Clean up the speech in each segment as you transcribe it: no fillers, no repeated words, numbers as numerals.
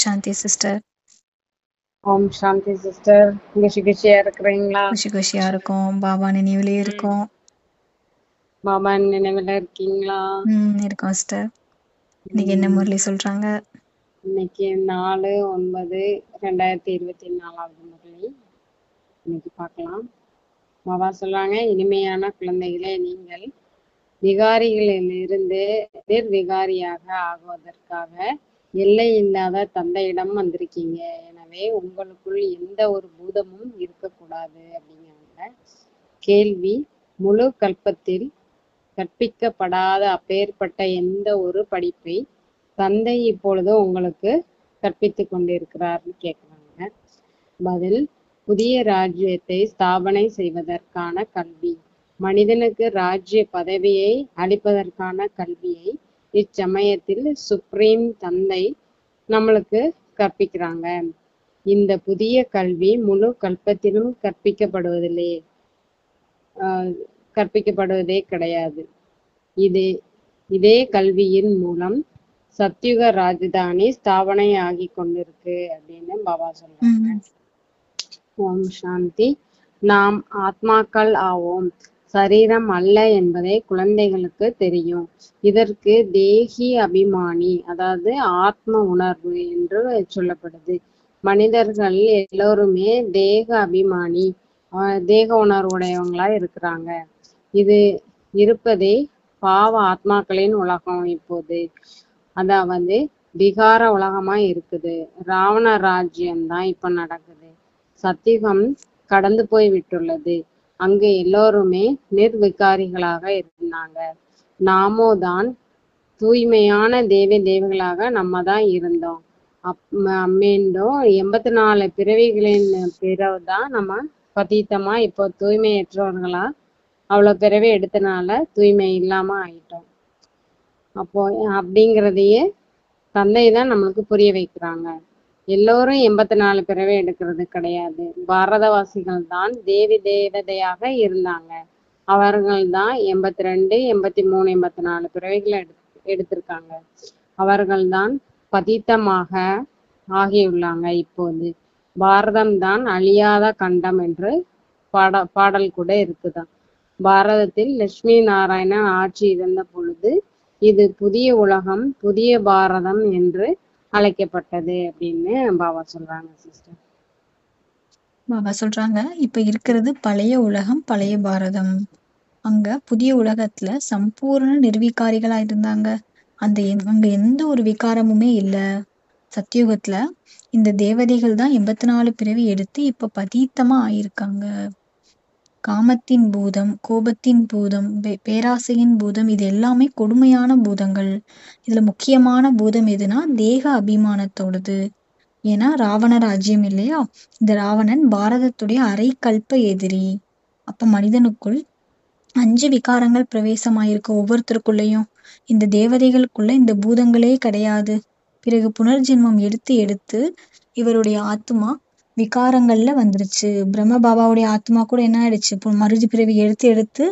சாந்தி sister. ஓம் சாந்தி sister. குஷியா இருக்கிறீங்களா? குஷியா இருக்கோம். பாபா நினைவுலயே இருக்கோம். பாபா நினைவுல இருக்கீங்களா? இருக்கோம் சிஸ்டர். இன்னைக்கு என்ன முரளி சொல்றாங்க? இன்னைக்கு 4/9/2024 முரளி இன்னைக்கு பார்க்கலாம். பாபா சொல்றாங்க, இனிமையான குழந்தைகளே, நீங்கள் விகாரிகளிலிருந்து நிர்விகாரியாக ஆகுவதற்காக எல்லை இல்லாத தந்தையிடம் வந்திருக்கீங்க. எனவே உங்களுக்குள் எந்த ஒரு பூதமும் இருக்கக்கூடாது அப்படிங்கிறாங்க. கேள்வி: முழு கல்பத்தில் கற்பிக்கப்படாத அப்பேற்பட்ட எந்த ஒரு படிப்பை தந்தை இப்பொழுது உங்களுக்கு கற்பித்து கொண்டிருக்கிறார்னு கேட்குறாங்க. பதில்: புதிய ராஜ்யத்தை ஸ்தாபனை செய்வதற்கான கல்வி. மனிதனுக்கு ராஜ்ய பதவியை அளிப்பதற்கான கல்வியை இச்சமயத்தில் சுப்ரீம் தந்தை நம்மளுக்கு கற்பிக்கிறாங்க. இந்த புதிய கல்வி முழு கல்பத்திலும் கற்பிக்கப்படுவதே கிடையாது. இதே கல்வியின் மூலம் சத்யுக ராஜதானி ஸ்தாபனை ஆகி கொண்டிருக்கு அப்படின்னு பாபா சொல்றாங்க. ஓம் சாந்தி. நாம் ஆத்மாக்கள் ஆவோம், சரீரம் அல்ல என்பதை குழந்தைகளுக்கு தெரியும். இதற்கு தேகி அபிமானி, அதாவது ஆத்ம உணர்வு என்று சொல்லப்படுது. மனிதர்கள் எல்லோருமே தேக அபிமானி, தேக உணர்வுடையவங்களா இருக்கிறாங்க. இது இருப்பதே பாவ ஆத்மாக்களின் உலகம். இப்போது அதாவது விகார உலகமா இருக்குது. ராவண ராஜ்யம்தான் இப்ப நடக்குது. சத்தியுகம் கடந்து போய் விட்டுள்ளது. அங்கு எல்லோருமே நிர்விகாரிகளாக இருந்தாங்க. நாமோ தான் தூய்மையான தேவிகளாக நம்ம தான் இருந்தோம். மீண்டும் 84 பிறவிகளின் பிறகுதான் நம்ம பதீத்தமா இப்போ தூய்மையற்றவர்களா அவ்வளவு பிறவி எடுத்தனால தூய்மை இல்லாம ஆயிட்டோம். அப்போ அப்படிங்கிறதையே தந்தை தான் நம்மளுக்கு புரிய வைக்கிறாங்க. எல்லோரும் 84 பிறவி எடுக்கிறது கிடையாது. பாரதவாசிகள் தான் தேவதையாக இருந்தாங்க. அவர்கள் தான் 82, 83, 84 பிறவிகளை எடுத்திருக்காங்க. அவர்கள் தான் பதீத்தமாக ஆகியுள்ளாங்க. இப்போது பாரதம் தான் அழியாத கண்டம் என்று பாடல் கூட இருக்குதான். பாரதத்தில் லட்சுமி நாராயணன் ஆட்சி இருந்த பொழுது இது புதிய உலகம், புதிய பாரதம் என்று அழைக்கப்பட்டது அப்படின்னு பாபா சொல்றாங்க சிஸ்டர். பாபா சொல்றாங்க, இப்ப இருக்கிறது பழைய உலகம், பழைய பாரதம். அங்க புதிய உலகத்துல சம்பூர்ண நிர்வீகாரிகளா இருந்தாங்க. அங்க எந்த ஒரு விகாரமுமே இல்ல. சத்தியுகத்துல இந்த தேவதைகள் தான் 84 பிறவி எடுத்து இப்ப பதீத்தமா ஆயிருக்காங்க. காமத்தின் பூதம், கோபத்தின் பூதம், பேராசையின் பூதம், இது எல்லாமே கொடுமையான பூதங்கள். இதுல முக்கியமான பூதம் எதுனா தேக அபிமானத்தோடது. ஏன்னா ராவண ராஜ்யம் இல்லையா, இந்த ராவணன் பாரதத்துடைய அரை கல்ப எதிரி. அப்ப மனிதனுக்குள் 5 விகாரங்கள் பிரவேசமாயிருக்கு ஒவ்வொருத்தருக்குள்ளயும். இந்த தேவதைகளுக்குள்ள இந்த பூதங்களே கிடையாது. பிறகு புனர்ஜென்மம் எடுத்து இவருடைய ஆத்மா விகாரங்கள்ல வந்துருச்சு. பிரம்ம பாபாவுடைய ஆத்மா கூட என்ன ஆயிடுச்சு, மறுஜி பிறவி எடுத்து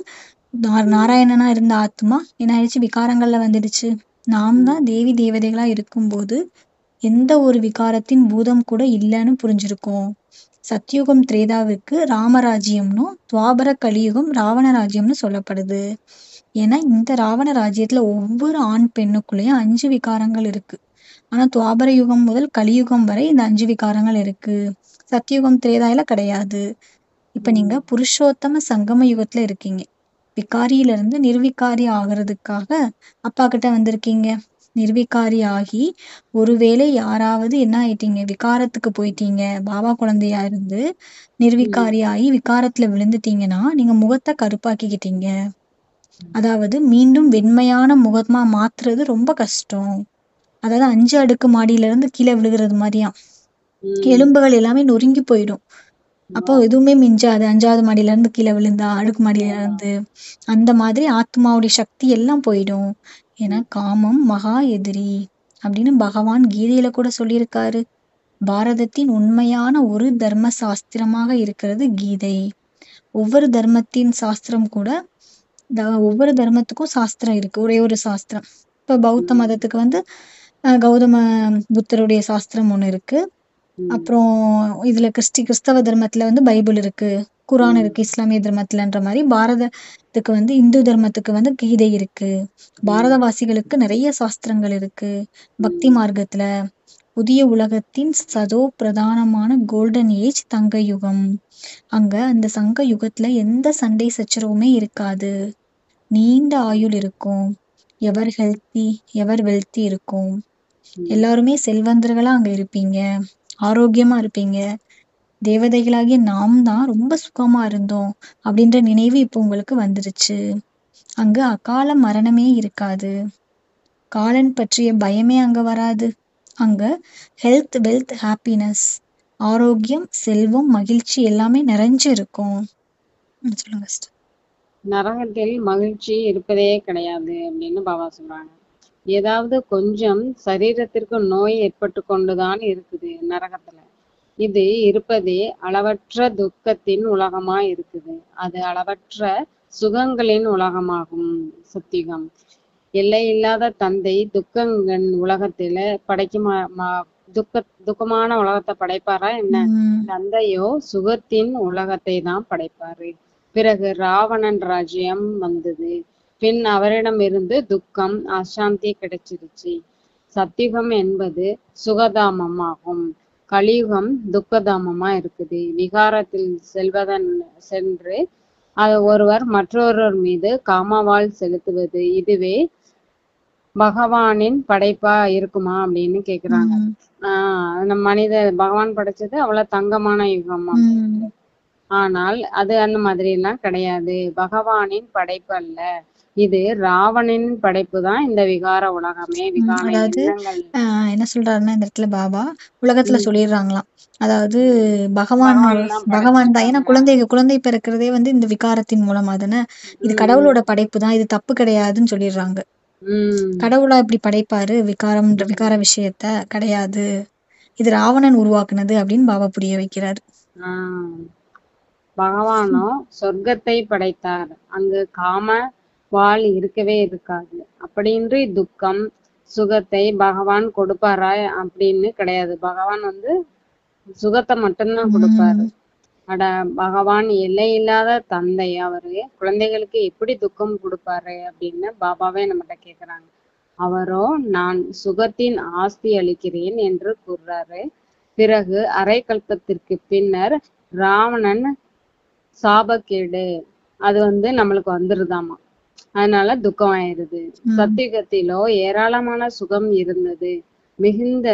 நாராயணனா இருந்த ஆத்மா என்ன ஆயிடுச்சு, விகாரங்கள்ல வந்துடுச்சு. நாம் தான் தேவதைகளா இருக்கும்போது எந்த ஒரு விகாரத்தின் பூதம் கூட இல்லைன்னு புரிஞ்சிருக்கோம். சத்யுகம் திரேதாவுக்கு ராமராஜ்யம்னும் துவாபர கலியுகம் ராவண ராஜ்யம்னு சொல்லப்படுது. ஏன்னா இந்த ராவண ராஜ்யத்துல ஒவ்வொரு ஆண் பெண்ணுக்குள்ளேயும் 5 விகாரங்கள் இருக்கு. ஆனா துவாபர யுகம் முதல் கலியுகம் வரை இந்த 5 விகாரங்கள் இருக்கு. சத்யுகம் திரேதாயில கிடையாது. இப்ப நீங்க புருஷோத்தம சங்கம யுகத்துல இருக்கீங்க. விகாரியில இருந்து நிர்விகாரி ஆகிறதுக்காக அப்பா கிட்ட வந்திருக்கீங்க. நிர்விகாரி ஆகி ஒருவேளை யாராவது என்ன ஆயிட்டீங்க, விகாரத்துக்கு போயிட்டீங்க, பாபா குழந்தையா இருந்து நிர்விகாரி ஆகி விகாரத்துல விழுந்துட்டீங்கன்னா நீங்க முகத்தை கருப்பாக்கிக்கிட்டீங்க. அதாவது மீண்டும் வெண்மையான முகமா மாத்துறது ரொம்ப கஷ்டம். அதாவது 5 அடுக்கு மாடியில இருந்து கீழே விழுகிறது மாதிரியாம். எலும்புகள் எல்லாமே நொறுங்கி போயிடும். அப்போ எதுவுமே மிஞ்சாது. 5வது மாடியில இருந்து கீழே விழுந்தா, அடுக்கு மாடியில இருந்து அந்த மாதிரி ஆத்மாவுடைய சக்தி எல்லாம் போயிடும். ஏன்னா காமம் மகா எதிரி அப்படின்னு பகவான் கீதையில கூட சொல்லியிருக்காரு. பாரதத்தின் உண்மையான ஒரு தர்ம சாஸ்திரமாக இருக்கிறது கீதை. ஒவ்வொரு தர்மத்தின் சாஸ்திரம் கூட ஒவ்வொரு தர்மத்துக்கும் சாஸ்திரம் இருக்கு. ஒரே ஒரு சாஸ்திரம். இப்ப பௌத்த மதத்துக்கு கௌதம புத்தருடைய சாஸ்திரம் ஒண்ணு இருக்கு. ம், அப்புறம் இதுல கிறிஸ்தவ தர்மத்துல வந்து பைபிள் இருக்கு, குரான் ம், இருக்கு இஸ்லாமிய தர்மத்துலன்ற மாதிரி. பாரதத்துக்கு வந்து இந்து தர்மத்துக்கு வந்து கீதை இருக்கு. ம், பாரதவாசிகளுக்கு நிறைய சாஸ்திரங்கள் இருக்கு. பக்தி ம், மார்க்கத்துல புதிய உலகத்தின் சதோ பிரதானமான கோல்டன் ஏஜ் தங்க யுகம். அங்க அந்த சங்க யுகத்துல எந்த சண்டை சச்சரவுமே இருக்காது. நீண்ட ஆயுள் இருக்கும். எவர் வெல்த்தி இருக்கும். ம். எல்லாருமே செல்வந்தர்களா அங்க இருப்பீங்க. ஆரோக்கியமா இருப்பீங்க. தேவதைகளாகிய நாம் தான் ரொம்ப சுகமா இருந்தோம் அப்படின்ற நினைவு இப்போ உங்களுக்கு வந்துருச்சு. அங்க அகால மரணமே இருக்காது. காலன் பற்றிய பயமே அங்க வராது. அங்க ஹெல்த், வெல்த், ஹாப்பினஸ், ஆரோக்கியம், செல்வம், மகிழ்ச்சி எல்லாமே நிறைஞ்சு இருக்கும். சொல்லுங்க sister. நரகத்தில் மகிழ்ச்சி இருப்பதே கிடையாது அப்படின்னு பாபா சொல்றாங்க. ஏதாவது கொஞ்சம் சரீரத்திற்கு நோய் ஏற்பட்டு கொண்டுதான் இருக்குது நரகத்துல. இது இருப்பதே அளவற்ற துக்கத்தின் உலகமா இருக்குது. அது அளவற்ற சுகங்களின் உலகமாகும் சத்தியுகம். எல்லையில்லாத தந்தை துக்கங்களின் உலகத்தில படைக்குமா துக்கமான உலகத்தை படைப்பாரா என்ன? உம் தந்தையோ சுகத்தின் உலகத்தை தான் படைப்பாரு. பிறகு ராவணன் ராஜ்யம் வந்தது. பின் அவரிடமிருந்து துக்கம், அசாந்தி கிடைச்சிருச்சு. சத்தியுகம் என்பது சுகதாமமாகும். கலியுகம் துக்கதாமமா இருக்குது. விகாரத்தில் சென்று அது ஒருவர் மற்றொருவர் மீது காமவாள் செலுத்துவது, இதுவே பகவானின் படைப்பா இருக்குமா அப்படின்னு கேக்குறாங்க. உம் அந்த பகவான் படைச்சது அவ்வளவு தங்கமான யுகம் உம் அப்படின்னு. ஆனால் அது அந்த மாதிரி எல்லாம் கிடையாது. பகவானின் படைப்பு அல்ல. இது ராவணனின் படைப்பு தான். இந்த விகார உலகமே, விகார அதாவது எண்ணங்கள். என்ன சொல்றாருன்னா இந்த இடத்துல பாபா உலகத்துல ம், சொல்லிடுறாங்களாம். அதாவது பகவான் பகவான் தான் பகவான் தான். ஏன்னா படைச்சிருக்காங்க. குழந்தை பிறக்கிறதே வந்து இந்த விகாரத்தின் மூலமா தானே. இது கடவுளோட ம், படைப்பு தான், இது தப்பு கிடையாதுன்னு சொல்லிடுறாங்க. ம், கடவுளா இப்படி படைப்பாரு விகார விஷயத்த கிடையாது, இது ராவணன் உருவாக்குனது அப்படின்னு பாபா புரிய வைக்கிறாரு. ஆஹ் பகவானோ சொர்க்கத்தை படைத்தார். அங்கு காம வாழ் இருக்கவே இருக்காது. அப்படின்றி துக்கம் சுகத்தை பகவான் கொடுப்பாரா அப்படின்னு கிடையாது. பகவான் வந்து சுகத்தை மட்டும்தான் கொடுப்பாரு. உம் அட, பகவான் எல்லையில்லாத தந்தை. அவரு குழந்தைகளுக்கு எப்படி துக்கம் கொடுப்பாரு அப்படின்னு பாபாவே நம்மகிட்ட கேக்குறாங்க. அவரோ நான் சுகத்தின் ஆஸ்தி அளிக்கிறேன் என்று கூறுறாரு. பிறகு அரை கல்பத்திற்கு பின்னர் ராவணன் சாபக்கேடு அது வந்து நம்மளுக்கு வந்துருதாமா. அதனால துக்கம் ஆயிருது. சத்தியுகத்திலோ ஏராளமான சுகம் இருந்தது. மிகுந்த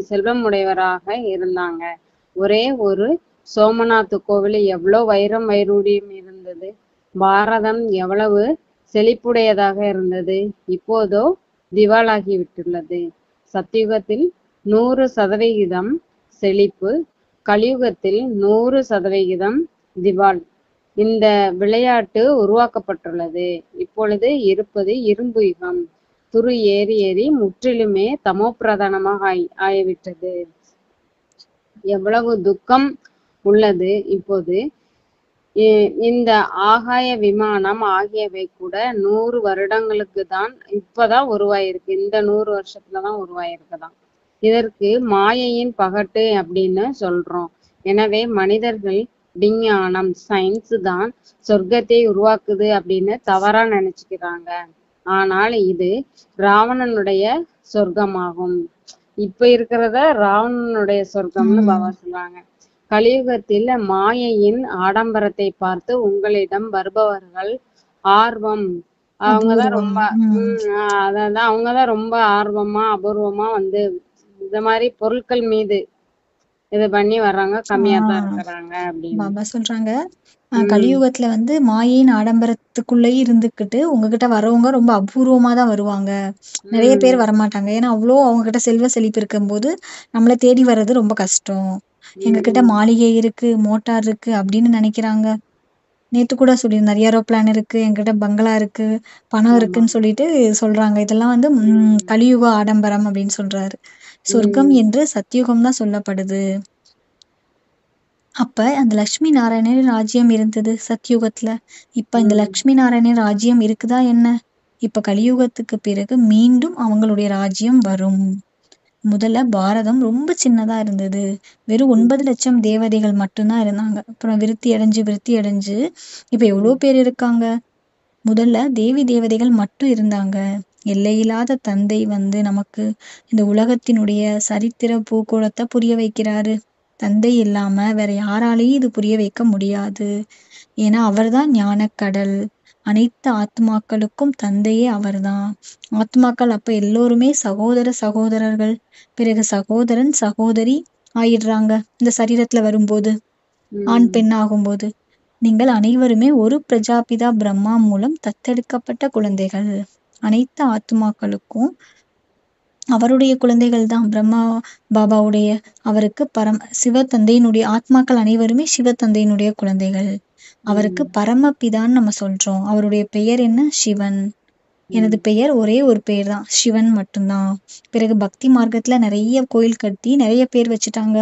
செல்வம் உடையவராக இருந்தாங்க. ஒரே ஒரு சோமநாத் கோவில் எவ்வளவு வைரூடியம் இருந்தது. பாரதம் எவ்வளவு செழிப்புடையதாக இருந்தது. இப்போதோ திவாலாகி விட்டுள்ளது. சத்தியுகத்தில் 100% செழிப்பு, கலியுகத்தில் 100% திவால். இந்த விளையாட்டு உருவாக்கப்பட்டுள்ளது. இப்பொழுது இருப்பது இரும்பு யுகம். துரு ஏறி ஏறி முற்றிலுமே தமோ பிரதானமாக ஆகிவிட்டது. எவ்வளவு துக்கம் உள்ளது இப்போது. இந்த ஆகாய விமானம் ஆகியவை கூட 100 வருடங்களுக்கு தான் இப்பதான் உருவாயிருக்கு. இந்த 100 வருஷத்துலதான் உருவாயிருக்குதான். இதற்கு மாயையின் பகட்டு அப்படின்னு சொல்றோம். எனவே மனிதர்கள் விஞ்ஞானம், சயின்ஸ் தான் சொர்க்கத்தை உருவாக்குது அப்படின்னு தவறா நினைச்சுக்கிறாங்க. ஆனால் இது ராவணனுடைய சொர்க்கமாகும். இப்ப இருக்கிறத ராவணனுடைய சொர்க்கம்னு பாபா சொல்லுவாங்க. கலியுகத்தில் மாயையின் ஆடம்பரத்தை பார்த்து உங்களிடம் வருபவர்கள் ஆர்வம் அவங்கதான் ரொம்ப அதான் அவங்கதான் ரொம்ப ஆர்வமா அபூர்வமா வந்து இந்த மாதிரி பொருட்கள் மீது இது பண்ணி வர்றாங்க. கம்மியா தான் இருக்கிறாங்க அப்படின்னு பாபா சொல்றாங்க. கலியுகத்துல வந்து மாயையின் ஆடம்பரத்துக்குள்ளேயே இருந்துகிட்டு உங்ககிட்ட வரவங்க ரொம்ப அபூர்வமா தான் வருவாங்க. நிறைய பேர் வரமாட்டாங்க. ஏன்னா அவ்வளோ அவங்க கிட்ட செல்வ செழிப்பு இருக்கும்போது நம்மளை தேடி வர்றது ரொம்ப கஷ்டம். எங்க கிட்ட மாளிகை இருக்கு, மோட்டார் இருக்கு அப்படின்னு நினைக்கிறாங்க. நேத்து கூட சொல்லியிருந்தாரு, ஏரோப்ளான் இருக்கு, என்கிட்ட பங்களா இருக்கு, பணம் இருக்குன்னு சொல்லிட்டு சொல்றாங்க. இதெல்லாம் வந்து கலியுக ஆடம்பரம் அப்படின்னு சொல்றாரு. சொர்க்கம் என்று சத்தியுகம் தான் சொல்லப்படுது. அப்ப அந்த லட்சுமி நாராயணன் ராஜ்யம் இருந்தது சத்யுகத்துல. இப்ப இந்த லட்சுமி நாராயணன் ராஜ்யம் இருக்குதா என்ன? இப்ப கலியுகத்துக்கு பிறகு மீண்டும் அவங்களுடைய ராஜ்யம் வரும். முதல்ல பாரதம் ரொம்ப சின்னதா இருந்தது. வெறும் 9 லட்சம் தேவதைகள் மட்டும்தான் இருந்தாங்க. அப்புறம் விருத்தி அடைஞ்சு இப்ப எவ்வளோ பேர் இருக்காங்க. முதல்ல தேவி தேவதைகள் மட்டும் இருந்தாங்க. எல்லையில்லாத தந்தை வந்து நமக்கு இந்த உலகத்தினுடைய சரித்திர பூகோளத்தை புரிய வைக்கிறாரு. தந்தை இல்லாம வேற யாராலையும் இது புரிய வைக்க முடியாது. ஏன்னா அவர்தான் ஞானக்கடல். அனைத்து ஆத்மாக்களுக்கும் தந்தையே அவர்தான். ஆத்மாக்கள் அப்ப எல்லோருமே சகோதரர்கள். பிறகு சகோதரன் சகோதரி ஆயிடுறாங்க இந்த சரீரத்துல வரும்போது, ஆண் பெண் ஆகும்போது. நீங்கள் அனைவருமே ஒரு பிரஜாபிதா பிரம்மா மூலம் தத்தெடுக்கப்பட்ட குழந்தைகள். அனைத்து ஆத்மாக்களுக்கும் அவருடைய குழந்தைகள் தான். பிரம்மா பாபாவுடைய அவருக்கு சிவ தந்தையினுடைய ஆத்மாக்கள் அனைவருமே சிவ தந்தையினுடைய குழந்தைகள். அவருக்கு பரமபிதான்னு நம்ம சொல்றோம். அவருடைய பெயர் என்ன? சிவன். எனது பெயர் ஒரே ஒரு பெயர் தான், சிவன் மட்டும்தான். பிறகு பக்தி மார்க்கத்துல நிறைய கோயில் கட்டி நிறைய பேர் வச்சுட்டாங்க.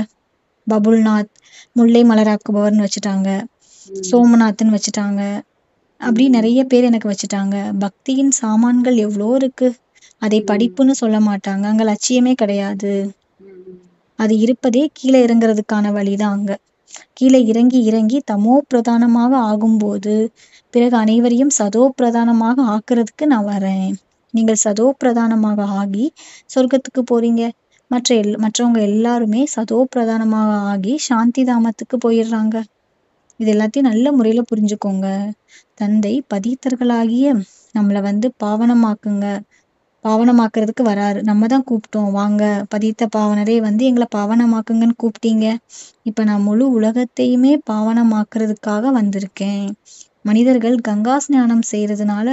பபுல்நாத், முல்லை மலராக்குபவர்னு வச்சுட்டாங்க, சோமநாத்ன்னு வச்சுட்டாங்க. அப்படி நிறைய பேர் எனக்கு வச்சுட்டாங்க. பக்தியின் சாமான்கள் எவ்வளோ இருக்கு. அதை படிப்புன்னு சொல்ல மாட்டாங்க. அங்க லட்சியமே கிடையாது. அது இருப்பதே கீழே இறங்குறதுக்கான வழிதான். அங்க கீழே இறங்கி தமோ பிரதானமாக ஆகும்போது பிறகு அனைவரையும் சதோ பிரதானமாக ஆக்குறதுக்கு நான் வரேன். நீங்கள் சதோ பிரதானமாக ஆகி சொர்க்கத்துக்கு போறீங்க. மற்றவங்க எல்லாருமே சதோ பிரதானமாக ஆகி சாந்தி தாமத்துக்கு போயிடுறாங்க. இது எல்லாத்தையும் நல்ல முறையில புரிஞ்சுக்கோங்க. தந்தை பதித்தர்களாகிய நம்மள வந்து பாவனமாக்குறதுக்கு வராரு. நம்ம தான் கூப்பிட்டோம், வாங்க பதித்த பாவனரே வந்து எங்களை பாவனமாக்குங்கன்னு கூப்பிட்டீங்க. இப்ப நான் முழு உலகத்தையுமே பாவனமாக்குறதுக்காக வந்திருக்கேன். மனிதர்கள் கங்கா ஸ்நானம் செய்யறதுனால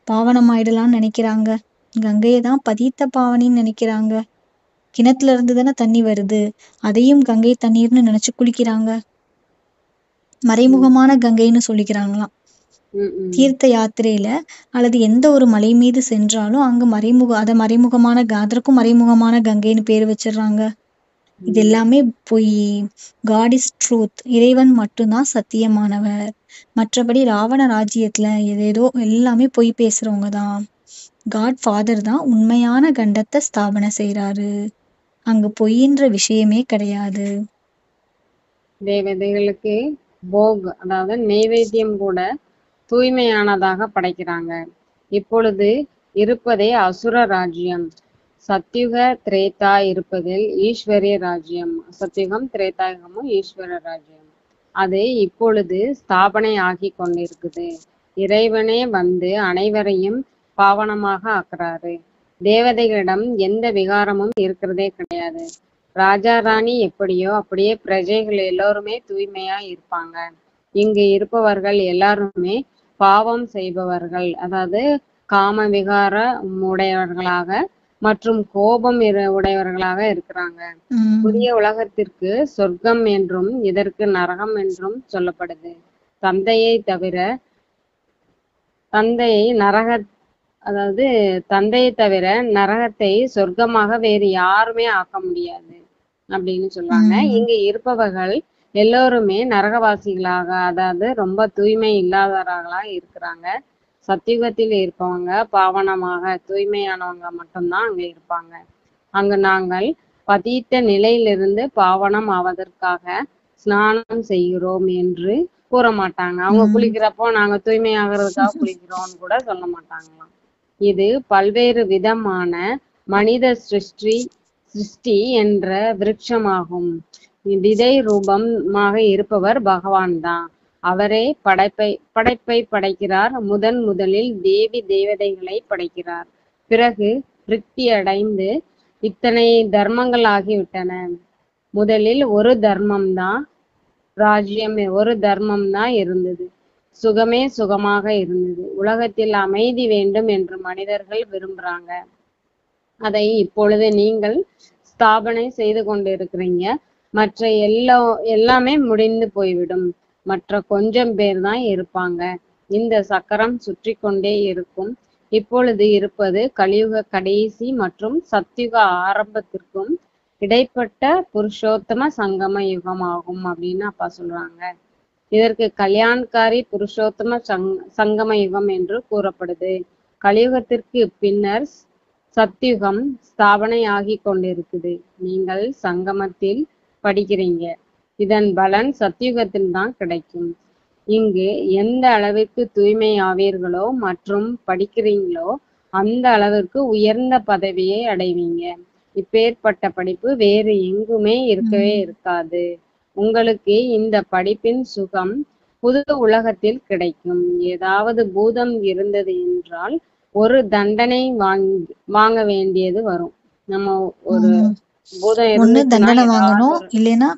பாவனமாயிடலாம்னு நினைக்கிறாங்க. கங்கையை தான் பதித்த பாவனின்னு நினைக்கிறாங்க. கிணத்துல இருந்து தானே தண்ணி வருது, அதையும் கங்கை தண்ணீர்னு நினைச்சு குளிக்கிறாங்க. மறைமுகமான கங்கைன்னு சொல்லிக்கிறாங்களாம். தீர்த்த யாத்திரையில அல்லது எந்த ஒரு மலை மீது சென்றாலும் அங்க மறைமுகமான அதற்கும் மறைமுகமான கங்கைன்னு பேர் வச்சிடுறாங்க. இது எல்லாமே பொய். God is truth. இறைவன் மட்டும்தான் சத்தியமானவர். மற்றபடி ராவண ராஜ்யத்துல ஏதேதோ எல்லாமே பொய் பேசுறவங்க தான். காட் ஃபாதர் தான் உண்மையான கண்டத்தை ஸ்தாபனை செய்யறாரு. அங்க பொய்ன்ற விஷயமே கிடையாது. தேவதைகளுக்கு போக், அதாவது நெய்வேத்தியம் கூட தூய்மையானதாக படைக்கிறாங்க. இப்பொழுது இருப்பதே அசுர ராஜ்யம். சத்யுக திரேதா இருப்பதில் ஈஸ்வரிய ராஜ்யம். சத்யுகம் திரேதாயுகமும் ஈஸ்வர ராஜ்யம். அது இப்பொழுது ஸ்தாபனை ஆகி கொண்டிருக்குது. இறைவனே வந்து அனைவரையும் பாவனமாக ஆக்குறாரு. தேவதைகளிடம் எந்த விகாரமும் இருக்கிறதே கிடையாது. ராஜா ராணி எப்படியோ அப்படியே பிரஜைகள் எல்லோருமே தூய்மையா இருப்பாங்க. இங்கு இருப்பவர்கள் எல்லாருமே பாவம் செய்பவர்கள், அதாவது காம விகார உடையவர்களாக மற்றும் கோபம் உடையவர்களாக இருக்கிறாங்க. புதிய உலகத்திற்கு சொர்க்கம் என்றும் இதற்கு நரகம் என்றும் சொல்லப்படுது. தந்தையை தவிர நரகத்தை சொர்க்கமாக வேறு யாருமே ஆக்க முடியாது அப்படின்னு சொல்றாங்க. இங்கு இருப்பவர்கள் எல்லோருமே நரகவாசிகளாக, அதாவது ரொம்ப தூய்மை இல்லாதவர்களாக இருக்கிறாங்க. சத்தியுகத்தில் இருப்பவங்க பாவனமாக தூய்மையானவங்க மட்டும்தான் அங்க இருப்பாங்க. அங்கு நாங்கள் பதித்த நிலையிலிருந்து பாவனம் ஆவதற்காக ஸ்நானம் செய்கிறோம் என்று கூற மாட்டாங்க. அவங்க குளிக்கிறப்போ நாங்க தூய்மையாகிறதுக்காக குளிக்கிறோம்னு கூட சொல்ல மாட்டாங்களாம். இது பல்வேறு விதமான மனித சிருஷ்டி என்ற விருட்சமாகும். விதை ரூபமாக இருப்பவர் பகவான் தான். அவரே படைப்பை படைக்கிறார். முதலில் தேவி தேவதைகளை படைக்கிறார். பிறகு திருப்தி அடைந்து இத்தனை தர்மங்கள் ஆகிவிட்டன. முதலில் ஒரு தர்மம் தான் ராஜ்யம், ஒரு தர்மம் தான் இருந்தது. சுகமே சுகமாக இருந்தது. உலகத்தில் அமைதி வேண்டும் என்று மனிதர்கள் விரும்புறாங்க. அதை இப்பொழுது நீங்கள் ஸ்தாபனை செய்து கொண்டிருக்கிறீங்க. மற்ற எல்லாமே முடிந்து போய்விடும். மற்ற கொஞ்சம் பேர் தான் இருப்பாங்க. இந்த சக்கரம் சுற்றி கொண்டே இருக்கும். இப்பொழுது இருப்பது கலியுக கடைசி மற்றும் சத்யுக ஆரம்பத்திற்கும் இடைப்பட்ட புருஷோத்தம சங்கம யுகம் ஆகும் அப்படின்னு அப்பா சொல்றாங்க. இதற்கு கல்யாண்காரி புருஷோத்தம சங்கம யுகம் என்று கூறப்படுது. கலியுகத்திற்கு பின்னர் சத்யுகம் ஸ்தாபனை ஆகி கொண்டிருக்குது. நீங்கள் சங்கமத்தில் படிக்கிறீங்க. இதன் பலன் சத்யுகத்தில் தான் கிடைக்கும். இங்கு எந்த அளவிற்கு தூய்மை ஆவீர்களோ மற்றும் படிக்கிறீங்களோ அந்த அளவிற்கு உயர்ந்த பதவியை அடைவீங்க. இப்பேற்பட்ட படிப்பு வேறு எங்குமே இருக்கவே இருக்காது. உங்களுக்கு இந்த படிப்பின் சுகம் புது உலகத்தில் கிடைக்கும். ஏதாவது பூதம் இருந்தது என்றால் ஒரு தண்டனை வாங்க வேண்டியது வரும். நம்ம ஒரு பூதம் ஒண்ணு இருந்துச்சுன்னா தண்டனை ஏதாவது வாங்கணும், இல்லைன்னா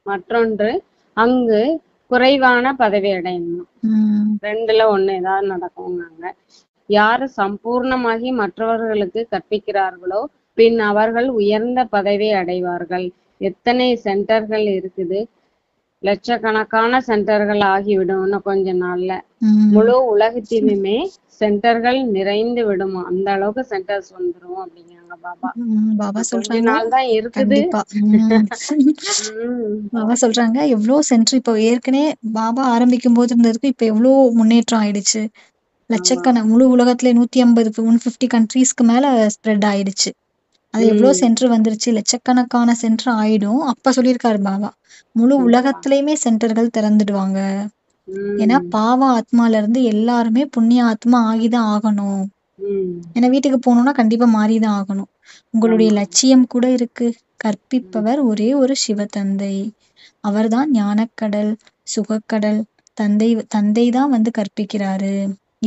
மற்றொன்று அங்கு குறைவான பதவி அடையணும். ரெண்டுல ஒண்ணு ஏதாவது நடக்கும்னாங்க. யாரு சம்பூர்ணமாகி மற்றவர்களுக்கு கற்பிக்கிறார்களோ பின் அவர்கள் உயர்ந்த பதவி அடைவார்கள். எத்தனை சென்டர்கள் இருக்குது, லட்சக்கணக்கான சென்டர்கள் ஆகிவிடும் இன்னும் கொஞ்ச நாள்ல. முழு உலகத்திலுமே சென்டர்கள் நிறைந்து விடும். அந்த அளவுக்கு சென்டர்ஸ் வந்துரும் அப்படிங்கிறாங்க பாபா. பாபா கொஞ்ச சொல்றாங்க நாள் தான் இருக்குது. பாபா சொல்றாங்க எவ்வளவு சென்டர் இப்போ ஏற்கனவே பாபா ஆரம்பிக்கும் போது இருந்ததுக்கு இப்ப எவ்வளவு முன்னேற்றம் ஆயிடுச்சு. முழு உலகத்துல 150 150 கண்ட்ரீஸ்க்கு மேல ஸ்ப்ரெட் ஆயிடுச்சு. அது எவ்வளவு சென்டர் வந்துருச்சு, லட்சக்கணக்கான சென்டர் ஆயிடும். அப்ப சொல்லியிருக்காரு பாபா, முழு உலகத்திலயுமே சென்டர்கள் திறந்துடுவாங்க. ஏன்னா பாவ ஆத்மால இருந்து எல்லாருமே புண்ணிய ஆத்மா ஆகிதான் ஆகணும். ஏன்னா வீட்டுக்கு போகணும்னா கண்டிப்பா மாறிதான் ஆகணும். உங்களுடைய லட்சியம் கூட இருக்கு. கற்பிப்பவர் ஒரே ஒரு சிவதந்தை. அவர்தான் ஞானக்கடல், சுகக்கடல். தந்தை தான் வந்து கற்பிக்கிறாரு.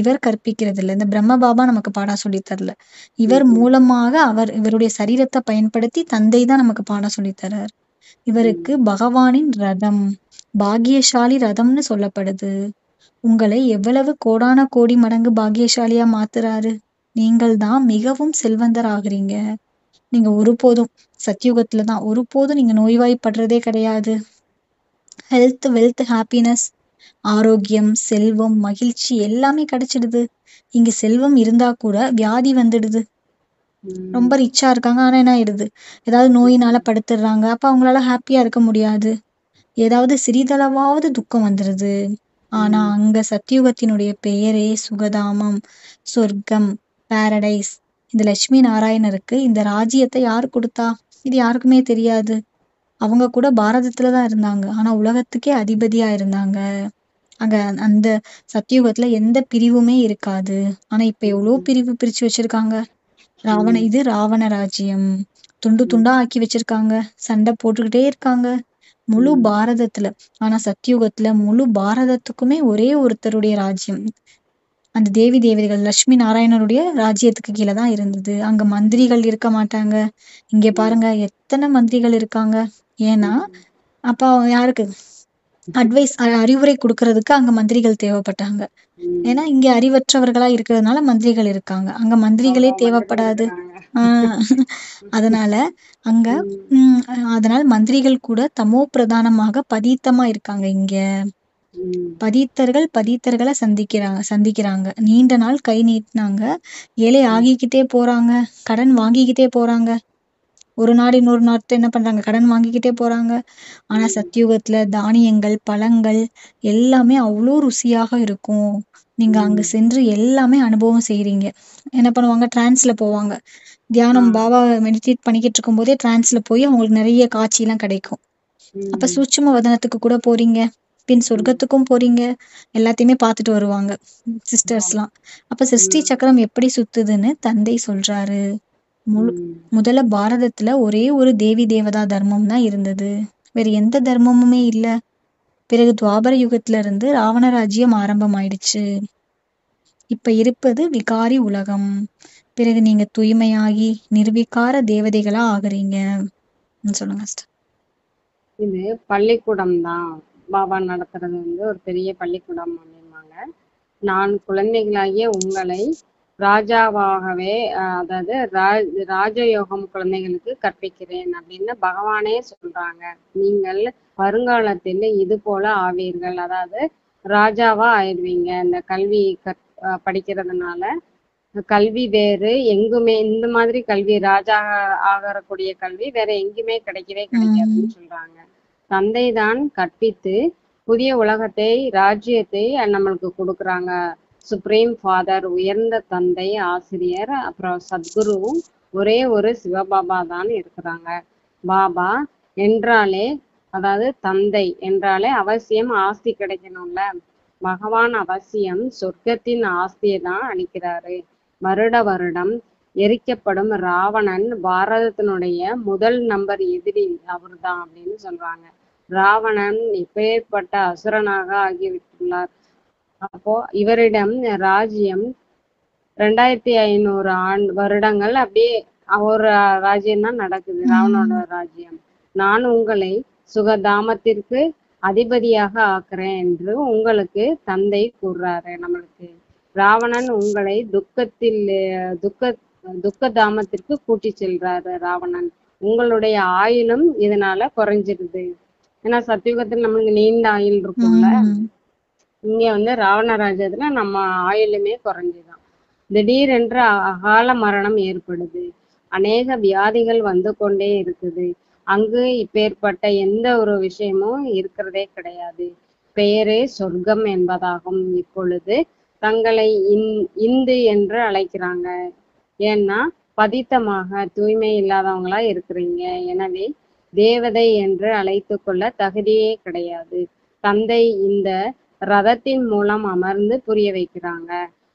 இவர் கற்பிக்கிறது இல்ல. இந்த பிரம்ம பாபா நமக்கு பாடம் சொல்லி தரல. இவர் மூலமாக இவருடைய சரீரத்தை பயன்படுத்தி தந்தை தான் நமக்கு பாடம் சொல்லி தர்றார். இவருக்கு பகவானின் ரதம், பாக்கியசாலி ரதம்னு சொல்லப்படுது. உங்களை எவ்வளவு கோடான கோடி மடங்கு பாக்கியசாலியா மாத்துறாரு. நீங்கள் தான் மிகவும் செல்வந்தர் ஆகுறீங்க. நீங்க ஒருபோதும் சத்யுகத்துலதான் ஒருபோதும் நீங்க நோய்வாய்ப்படுறதே கிடையாது. ஹெல்த், வெல்த், ஹாப்பினஸ், ஆரோக்கியம், செல்வம், மகிழ்ச்சி எல்லாமே கிடைச்சிடுது. இங்க செல்வம் இருந்தா கூட வியாதி வந்துடுது. ரொம்ப ரிச்சா இருக்காங்க, ஆனா என்ன ஆயிடுது, ஏதாவது நோயினால படுத்துடுறாங்க. அப்ப அவங்களால ஹாப்பியா இருக்க முடியாது. ஏதாவது சிறிதளவாவது துக்கம் வந்துடுது. ஆனா அங்க சத்யுகத்தினுடைய பெயரே சுகதாமம், சொர்க்கம், பாரடைஸ். இந்த லட்சுமி நாராயணருக்கு இந்த ராஜ்யத்தை யாரு கொடுத்தா? இது யாருக்குமே தெரியாது. அவங்க கூட பாரதத்துலதான் இருந்தாங்க, ஆனா உலகத்துக்கே அதிபதியா இருந்தாங்க. அங்க அந்த சத்தியுகத்துல எந்த பிரிவுமே இருக்காது. ஆனா இப்ப எவ்வளவு பிரிவு பிரிச்சு வச்சிருக்காங்க. இது ராவண ராஜ்யம். துண்டு துண்டா ஆக்கி வச்சிருக்காங்க. சண்டை போட்டுக்கிட்டே இருக்காங்க முழு பாரதத்துல. ஆனா சத்தியுகத்துல முழு பாரதத்துக்குமே ஒரே ஒருத்தருடைய ராஜ்யம். அந்த தேவி தேவதைகள் லட்சுமி நாராயணருடைய ராஜ்யத்துக்கு கீழதான் இருந்தது. அங்க மந்திரிகள் இருக்க மாட்டாங்க. இங்க பாருங்க எத்தனை மந்திரிகள் இருக்காங்க. ஏன்னா அப்ப யாருக்கு அட்வைஸ், அறிவுரை கொடுக்கறதுக்கு அங்க மந்திரிகள் தேவைப்பட்டாங்க. ஏன்னா இங்க அறிவற்றவர்களா இருக்கிறதுனால மந்திரிகள் இருக்காங்க. அங்க மந்திரிகளே தேவைப்படாது. அதனால அங்க அதனால மந்திரிகள் கூட தமோ பிரதானமாக பதீத்தமா இருக்காங்க. இங்க பதித்தர்களை சந்திக்கிறாங்க. நீண்ட நாள் கை நீட்டினாங்க, ஏழை ஆகிக்கிட்டே போறாங்க, கடன் வாங்கிக்கிட்டே போறாங்க. ஒரு நாடு இன்னொரு நாட்டு என்ன பண்றாங்க, கடன் வாங்கிக்கிட்டே போறாங்க. ஆனா சத்தியுகத்துல தானியங்கள், பழங்கள் எல்லாமே அவ்வளோ ருசியாக இருக்கும். நீங்க அங்க சென்று எல்லாமே அனுபவம் செய்றீங்க. என்ன பண்ணுவாங்க, டிரான்ஸ்ல போவாங்க. தியானம் பாபா மெடிடேட் பண்ணிக்கிட்டு இருக்கும் போதே டிரான்ஸ்ல போய் அவங்களுக்கு நிறைய காட்சி எல்லாம் கிடைக்கும். அப்ப சூட்சும வதனத்துக்கு கூட போறீங்க, பின் சொர்க்கத்துக்கும் போறீங்க. எல்லாத்தையுமே பார்த்துட்டு வருவாங்க சிஸ்டர்ஸ் எல்லாம். அப்ப சிருஷ்டி சக்கரம் எப்படி சுத்துதுன்னு தந்தை சொல்றாரு. முதல்ல பாரதத்துல ஒரே ஒரு தேவி தேவதா தர்மம் தான் இருந்தது, வேற எந்த தர்மமுமே இல்ல. பிறகு துவாபர யுகத்துல இருந்து ராவண ராஜ்யம் ஆரம்பமாயிடுச்சு. இப்ப இருப்பது விகாரி உலகம். பிறகு நீங்க தூய்மையாகி நிர்விகார தேவதைகளா ஆகுறீங்க. சொல்லுங்க. இது பள்ளிக்கூடம் தான். பாபா நடத்துறது வந்து ஒரு பெரிய பள்ளிக்கூடம் அப்படிம்பாங்க. நான் குழந்தைகளாகிய உங்களை ராஜாவாகவே, அதாவது ராஜயோகம் குழந்தைகளுக்கு கற்பிக்கிறேன் அப்படின்னு பகவானே சொல்றாங்க. நீங்கள் வருங்காலத்தில் இது போல ஆவீர்கள், அதாவது ராஜாவா ஆயிடுவீங்க. இந்த கல்வி படிக்கிறதுனால. கல்வி வேறு எங்குமே இந்த மாதிரி கல்வி, ராஜா ஆகக்கூடிய கல்வி வேற எங்குமே கிடைக்கவே கிடைக்காதுன்னு சொல்றாங்க. தந்தை தான் கற்பித்து புதிய உலகத்தை, ராஜ்யத்தை நம்மளுக்கு கொடுக்குறாங்க. சுப்ரீம் ஃபாதர், உயர்ந்த தந்தை, ஆசிரியர், அப்புறம் சத்குருவும் ஒரே ஒரு சிவபாபா தான் இருக்கிறாங்க. பாபா என்றாலே, அதாவது தந்தை என்றாலே அவசியம் ஆஸ்தி கிடைக்கணும்ல. பகவான் அவசியம் சொர்க்கத்தின் ஆஸ்தியை தான் அளிக்கிறாரு. வருட வருடம் எரிக்கப்படும் ராவணன் பாரதத்தினுடைய முதல் நம்பர் எதிரி அவர்தான் அப்படின்னு சொல்றாங்க. ராவணன் இப்பேற்பட்ட அசுரனாக ஆகிவிட்டுள்ளார். அப்போ இவரிடம் ராஜ்யம் 2500 வருடங்கள் அப்படியே ஒரு ராஜ்யம் தான் நடக்குது, ராவணோட ராஜ்யம். நான் உங்களை சுகதாமத்திற்கு அதிபதியாக ஆக்குறேன் என்று உங்களுக்கு தந்தை கூறுறாரு. நம்மளுக்கு ராவணன் உங்களை துக்க தாமத்திற்கு கூட்டி செல்றாரு. ராவணன் உங்களுடைய ஆயுளும் இதனால குறைஞ்சிருது. ஏன்னா சத்தியுகத்தில் நம்மளுக்கு நீண்ட ஆயுள் இருக்கும்ல, இங்க ராவண ராஜ்யத்துல நம்ம ஆயுளுமே குறைஞ்சுதான். திடீரென்று அகால மரணம் ஏற்படுது. அநேக வியாதிகள் வந்து கொண்டே இருக்குது. அங்கு இப்பேற்பட்ட எந்த ஒரு விஷயமும் இருக்கிறதே கிடையாது. பெயரே சொர்க்கம் என்பதாகும். இப்பொழுது தங்களை இந்து என்று அழைக்கிறாங்க. ஏன்னா பதித்தமாக தூய்மை இல்லாதவங்களா இருக்கிறீங்க. எனவே தேவதை என்று அழைத்து கொள்ள தகுதியே கிடையாது. தந்தை இந்த ரதத்தின் மூலம் அமர்ந்து புரிய வைக்கிறாங்க.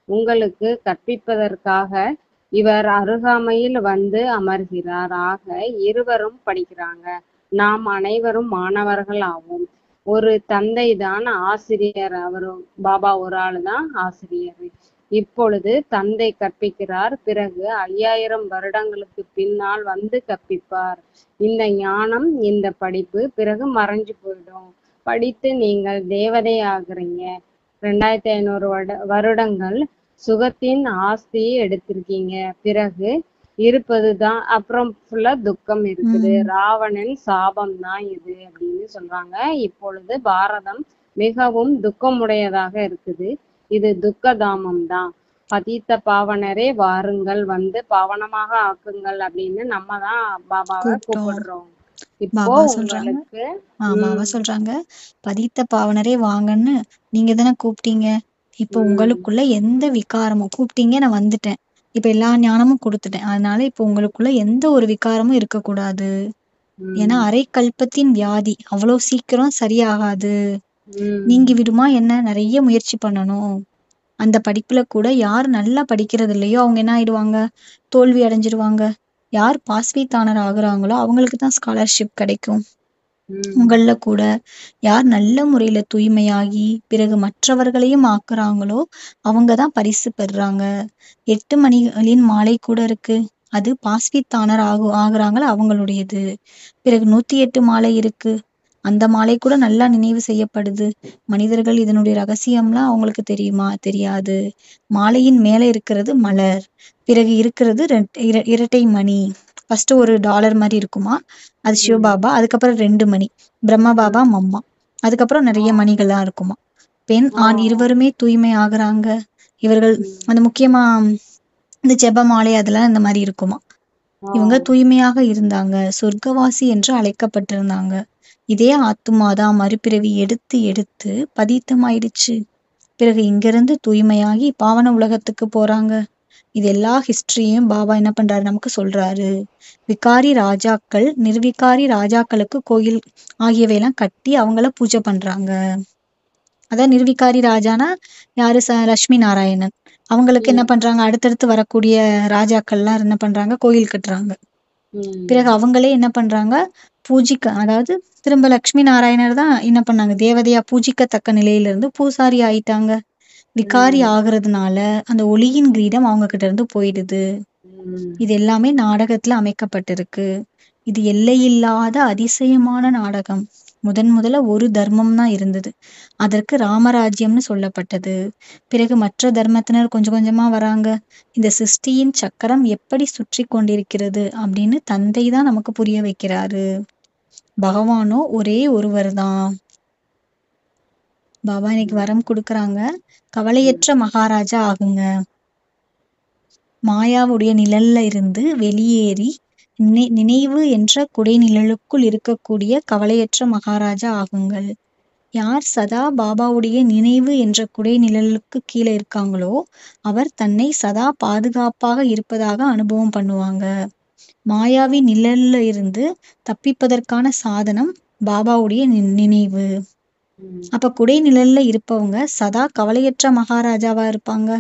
உங்களுக்கு கற்பிப்பதற்காக இவர் அருகாமையில் வந்து அமர்கிறார். ஆக இருவரும் படிக்கிறாங்க. நாம் அனைவரும் மாணவர்கள் ஆவோம். ஒரு தந்தை தான் ஆசிரியர். அவரும் பாபா ஒரு ஆள் தான் ஆசிரியர். இப்பொழுது தந்தை கற்பிக்கிறார். பிறகு 5000 வருடங்களுக்கு பின்னால் வந்து கற்பிப்பார். இந்த ஞானம், இந்த படிப்பு பிறகு மறைஞ்சு போயிடும். படித்து நீங்கள் தேவதை ஆகுறீங்க. 2500 வருடங்கள் சுகத்தின் ஆஸ்தியை எடுத்திருக்கீங்க. பிறகு இருப்பதுதான் அப்புறம் ஃபுல்லா துக்கம் இருக்குது. ராவணன் சாபம் தான் இது அப்படின்னு சொல்றாங்க. இப்பொழுது பாரதம் மிகவும் துக்கமுடையதாக இருக்குது. இது துக்கதாமம் தான். பதித்த பாவனரே வாருங்கள், வந்து பாவனமாக ஆக்குங்கள் அப்படின்னு நம்ம தான் பாபாவை கூப்பிடுறோம். இப்போ உங்களுக்கு பாபா சொல்றாங்க, பதித்த பாவனரே வாங்கன்னு நீங்க தானே கூப்பிட்டீங்க. இப்ப உங்களுக்குள்ள எந்த விகாரமும் கூப்பிட்டீங்க, நான் வந்துட்டேன். இப்ப எல்லா ஞானமும் கொடுத்துட்டேன். அதனால இப்ப உங்களுக்குள்ள எந்த ஒரு விகாரமும் இருக்கக்கூடாது. ஏன்னா அரை கல்பத்தின் வியாதி அவ்வளவு சீக்கிரம் சரியாகாது. நீங்கி விடுமா என்ன? நிறைய முயற்சி பண்ணணும். அந்த படிப்புல கூட யார் நல்லா படிக்கிறது இல்லையோ அவங்க என்ன ஆயிடுவாங்க, தோல்வி அடைஞ்சிருவாங்க. யார் பாஸ்வீத்தானர் ஆகுறாங்களோ அவங்களுக்கு தான் ஸ்காலர்ஷிப் கிடைக்கும். உங்கள கூட யார் நல்ல முறையில தூய்மையாகி பிறகு மற்றவர்களையும் ஆக்குறாங்களோ அவங்கதான் பரிசு பெறுறாங்க. 8 மணிகளின் மாலை கூட இருக்கு, அது பாஸ்வீத்தானர் ஆகுறாங்களோ அவங்களுடையது. பிறகு 108 மாலை இருக்கு, அந்த மாலை கூட நல்லா நினைவு செய்யப்படுது. மனிதர்கள் இதனுடைய ரகசியம்லாம் அவங்களுக்கு தெரியுமா? தெரியாது. மாலையின் மேல இருக்கிறது மலர், பிறகு இருக்கிறது இரட்டை மணி. ஃபர்ஸ்ட் ஒரு டாலர் மாதிரி இருக்குமா, அது சிவபாபா. அதுக்கப்புறம் 2 மணி பிரம்ம பாபா மம்மா. அதுக்கப்புறம் நிறைய மணிகள்லாம் இருக்குமா. பெண் ஆண் இருவருமே தூய்மை ஆகுறாங்க. இவர்கள் அந்த முக்கியமா இந்த ஜெப மாலை அதெல்லாம் இந்த மாதிரி இருக்குமா. இவங்க தூய்மையாக இருந்தாங்க, சொர்க்கவாசி என்று அழைக்கப்பட்டிருந்தாங்க. இதே ஆத்துமாதான் மறுபிறவி எடுத்து எடுத்து பதித்தமாயிடுச்சு. பிறகு இங்கிருந்து தூய்மையாகி பாவன உலகத்துக்கு போறாங்க. இது எல்லா ஹிஸ்டரியும் பாபா என்ன பண்றாரு நமக்கு சொல்றாரு. விகாரி ராஜாக்கள் நிர்விகாரி ராஜாக்களுக்கு கோயில் ஆகியவையெல்லாம் கட்டி அவங்கள பூஜை பண்றாங்க. அதான் நிர்விகாரி ராஜானா யாரு? லட்சுமி நாராயணன். அவங்களுக்கு என்ன பண்றாங்க, அடுத்தடுத்து வரக்கூடிய ராஜாக்கள்லாம் என்ன பண்றாங்க, கோயில் கட்டுறாங்க. பிறகு அவங்களே என்ன பண்றாங்க, பூஜிக்க, அதாவது திரும்ப லட்சுமி நாராயணர் தான் என்ன பண்ணாங்க, தேவதையா பூஜிக்கத்தக்க நிலையில இருந்து பூசாரி ஆயிட்டாங்க. விகாரி ஆகுறதுனால அந்த ஒளியின் கிரீடம் அவங்க கிட்ட இருந்து போயிடுது. இது எல்லாமே நாடகத்துல அமைக்கப்பட்டிருக்கு. இது எல்லையில்லாத அதிசயமான நாடகம். முதல்ல ஒரு தர்மம் தான் இருந்தது, அதற்கு ராமராஜ்யம்னு சொல்லப்பட்டது. பிறகு மற்ற தர்மத்தினர் கொஞ்சம் கொஞ்சமா வராங்க. இந்த சிருஷ்டியின் சக்கரம் எப்படி சுற்றி கொண்டிருக்கிறது அப்படின்னு தந்தை தான் நமக்கு புரிய வைக்கிறாரு. பகவானோ ஒரே ஒருவர் தான். பாபா இன்னைக்கு வரம் கொடுக்கறாங்க, கவலையற்ற மகாராஜா ஆகுங்க. மாயாவுடைய நிழல்ல இருந்து வெளியேறி நினைவு என்ற குடை நிழலுக்குள் இருக்கக்கூடிய கவலையற்ற மகாராஜா ஆகுங்கள். யார் சதா பாபாவுடைய நினைவு என்ற குடை நிழலுக்கு கீழே இருக்காங்களோ அவர் தன்னை சதா பாதுகாப்பாக இருப்பதாக அனுபவம் பண்ணுவாங்க. மாயாவின் நிழல்ல இருந்து தப்பிப்பதற்கான சாதனம் பாபாவுடைய நினைவு. அப்ப குடை நிழல்ல இருப்பவங்க சதா கவலையற்ற மகாராஜாவா இருப்பாங்க.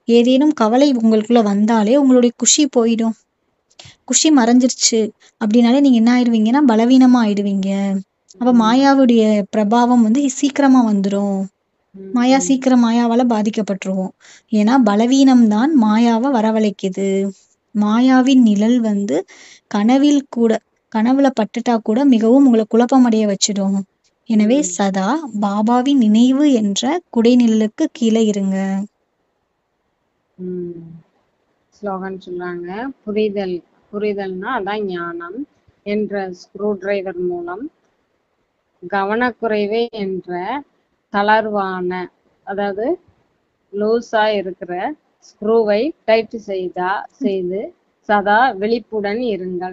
ஏதேனும் கவலை உங்களுக்குள்ள வந்தாலே உங்களுடைய குஷி போயிடும். குஷி மறைஞ்சிருச்சு அப்படின்னாலே நீங்க என்ன ஆயிடுவீங்கன்னா பலவீனமா ஆயிடுவீங்க. அப்ப மாயாவுடைய பிரபாவம் சீக்கிரமா வந்துரும். மாயாவால பாதிக்கப்பட்டுருவோம். ஏன்னா பலவீனம் தான் மாயாவை வரவழைக்குது. மாயாவின் நிழல் கனவுல பட்டுட்டா கூட மிகவும் உங்களை குழப்பமடைய வச்சிடும். எனவே சதா பாபாவின் நினைவு என்ற குடை நிழலுக்கு கீழே இருங்க. ஸ்லோகன் சொல்றாங்க. புரிதல்னா அதான் ஞானம் என்ற ஸ்க்ரூ டிரைவர் மூலம் கவனக்குறைவே என்ற தளர்வான, அதாவது லூஸா இருக்கிற ஸ்க்ரூவை டைட் செய்து சதா விழிப்புடன் இருங்கள்.